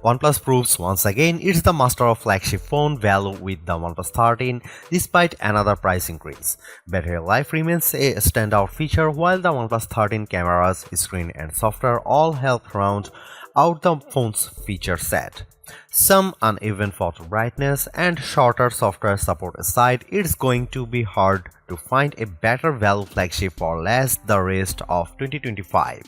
OnePlus proves once again it's the master of flagship phone value with the OnePlus 13 despite another price increase. Battery life remains a standout feature while the OnePlus 13 cameras, screen and software all help round out the phone's feature set. Some uneven photo brightness and shorter software support aside, it's going to be hard to find a better value flagship for less the rest of 2025.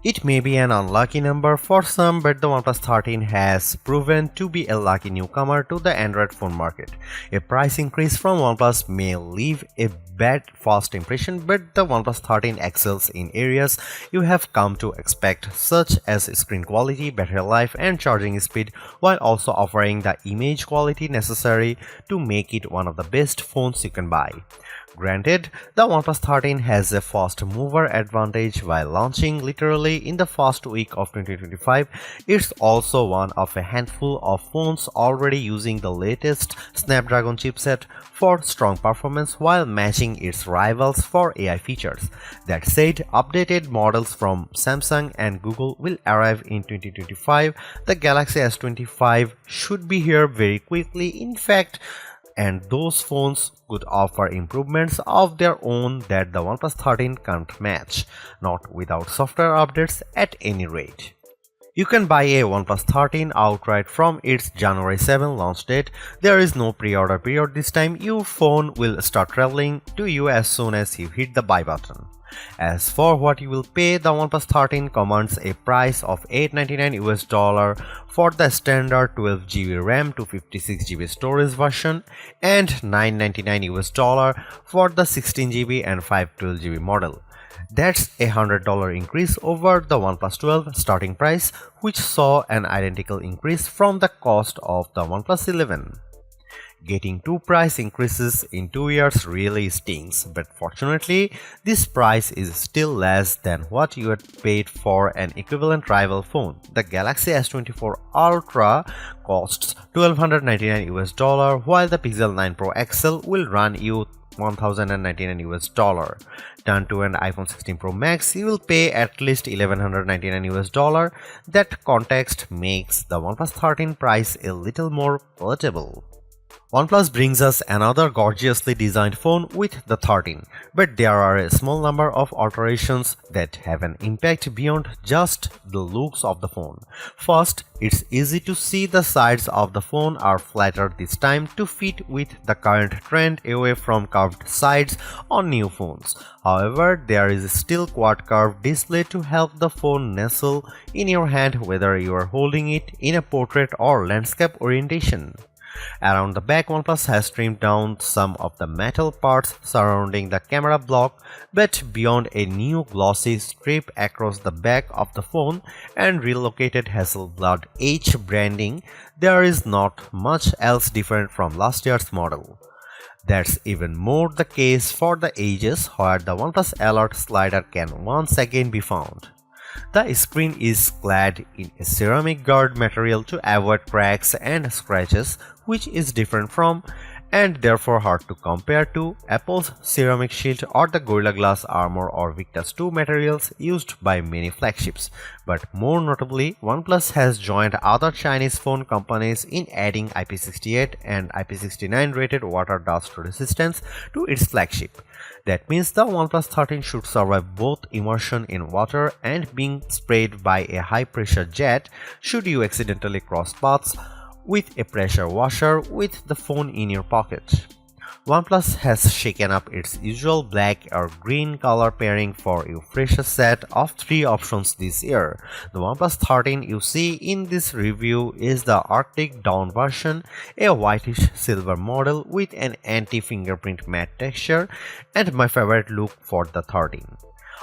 It may be an unlucky number for some, but the OnePlus 13 has proven to be a lucky newcomer to the Android phone market. A price increase from OnePlus may leave a bad first impression, but the OnePlus 13 excels in areas you have come to expect, such as screen quality, battery life, and charging speed, while also offering the image quality necessary to make it one of the best phones you can buy. Granted, the OnePlus 13 has a fast mover advantage while launching literally in the first week of 2025. It's also one of a handful of phones already using the latest Snapdragon chipset for strong performance while matching its rivals for AI features. That said, updated models from Samsung and Google will arrive in 2025. The Galaxy S25 should be here very quickly, in fact, and those phones could offer improvements of their own that the OnePlus 13 can't match, not without software updates at any rate. You can buy a OnePlus 13 outright from its January 7 launch date. There is no pre-order period this time. Your phone will start traveling to you as soon as you hit the buy button. As for what you will pay, the OnePlus 13 commands a price of $899 for the standard 12GB RAM to 56GB storage version and $999 for the 16GB and 512GB model. That's a $100 increase over the OnePlus 12 starting price, which saw an identical increase from the cost of the OnePlus 11. Getting two price increases in 2 years really stings, but fortunately, this price is still less than what you had paid for an equivalent rival phone. The Galaxy S24 Ultra costs $1,299, while the Pixel 9 Pro XL will run you $1,099. Turn to an iPhone 16 Pro Max, you will pay at least $1,199. That context makes the OnePlus 13 price a little more palatable. OnePlus brings us another gorgeously designed phone with the 13, but there are a small number of alterations that have an impact beyond just the looks of the phone. First, it's easy to see the sides of the phone are flatter this time to fit with the current trend away from curved sides on new phones. However, there is still quad curved display to help the phone nestle in your hand whether you are holding it in a portrait or landscape orientation. Around the back, OnePlus has trimmed down some of the metal parts surrounding the camera block, but beyond a new glossy strip across the back of the phone and relocated Hasselblad H branding, there is not much else different from last year's model. That's even more the case for the edges, where the OnePlus Alert slider can once again be found. The screen is clad in a ceramic guard material to avoid cracks and scratches, which is different from and therefore hard to compare to Apple's ceramic shield or the Gorilla Glass Armor or Victus 2 materials used by many flagships. But more notably, OnePlus has joined other Chinese phone companies in adding IP68 and IP69 rated water dust resistance to its flagship. That means the OnePlus 13 should survive both immersion in water and being sprayed by a high-pressure jet should you accidentally cross paths with a pressure washer with the phone in your pocket. OnePlus has shaken up its usual black or green color pairing for a fresher set of 3 options this year. The OnePlus 13 you see in this review is the Arctic Dawn version, a whitish silver model with an anti-fingerprint matte texture, and my favorite look for the 13.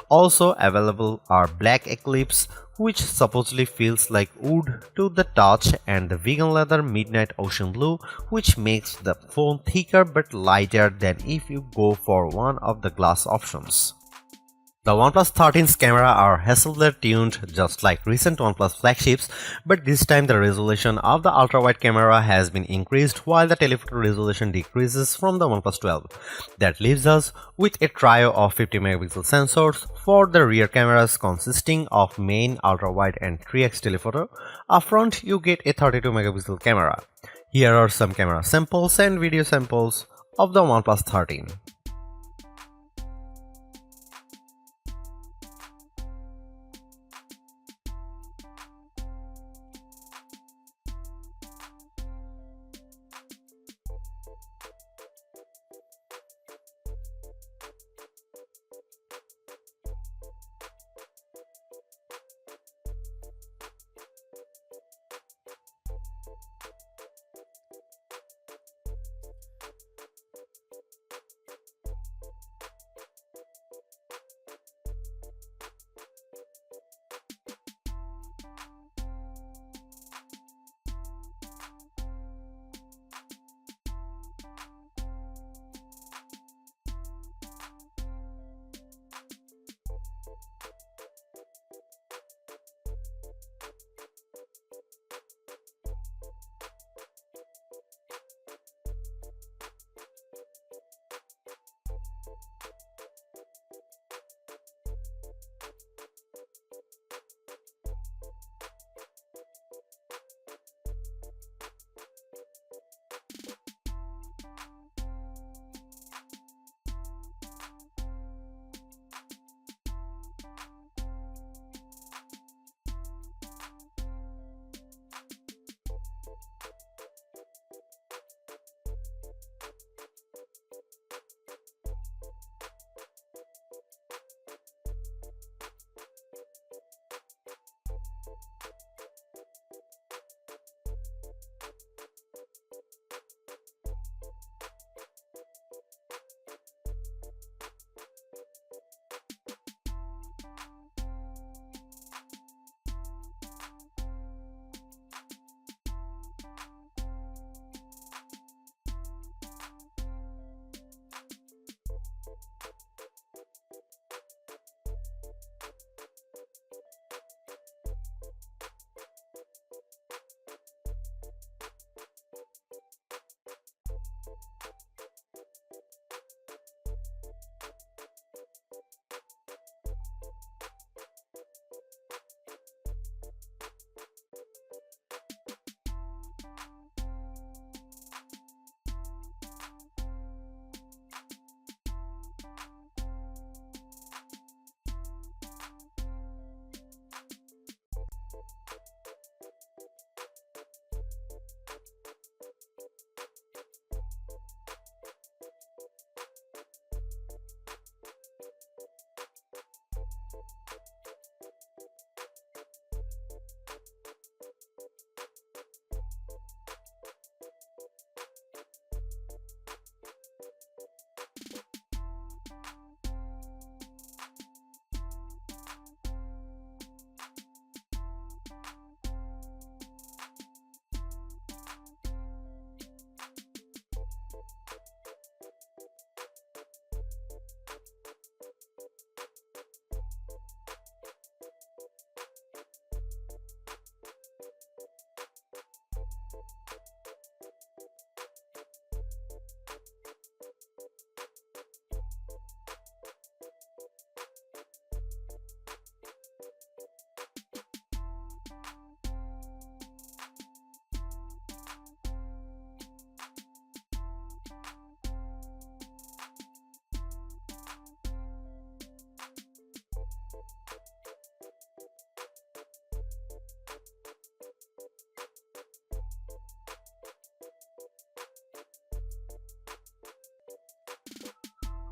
Also available are Black Eclipse, which supposedly feels like wood to the touch, and the vegan leather Midnight Ocean Blue, which makes the phone thicker but lighter than if you go for one of the glass options. The OnePlus 13's camera are Hasselblad tuned just like recent OnePlus flagships, but this time the resolution of the ultra-wide camera has been increased while the telephoto resolution decreases from the OnePlus 12. That leaves us with a trio of 50 megapixel sensors for the rear cameras consisting of main, ultra-wide and 3x telephoto. Up front you get a 32 megapixel camera. Here are some camera samples and video samples of the OnePlus 13.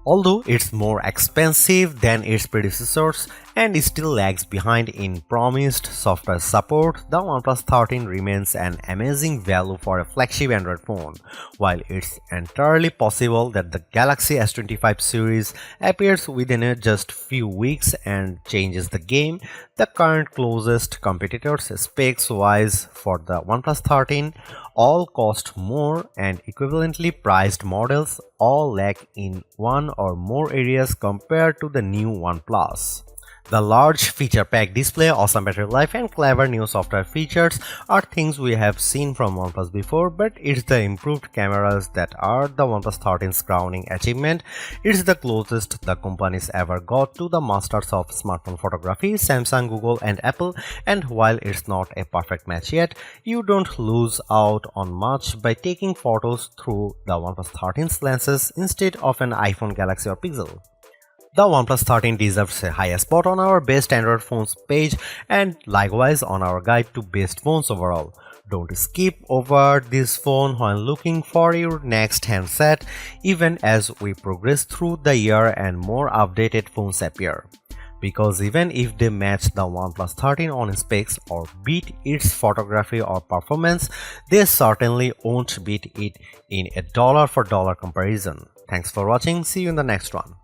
Although it's more expensive than its predecessors and still lags behind in promised software support, the OnePlus 13 remains an amazing value for a flagship Android phone. While it's entirely possible that the Galaxy S25 series appears within just few weeks and changes the game, the current closest competitors specs-wise for the OnePlus 13 all cost more, and equivalently priced models all lack in one or more areas compared to the new OnePlus. The large feature-packed display, awesome battery life, and clever new software features are things we have seen from OnePlus before, but it's the improved cameras that are the OnePlus 13's crowning achievement. It's the closest the companies ever got to the masters of smartphone photography, Samsung, Google, and Apple, and while it's not a perfect match yet, you don't lose out on much by taking photos through the OnePlus 13's lenses instead of an iPhone, Galaxy, or Pixel. The OnePlus 13 deserves a higher spot on our best Android phones page and likewise on our guide to best phones overall. Don't skip over this phone when looking for your next handset, even as we progress through the year and more updated phones appear. Because even if they match the OnePlus 13 on specs or beat its photography or performance, they certainly won't beat it in a dollar for dollar comparison. Thanks for watching, see you in the next one.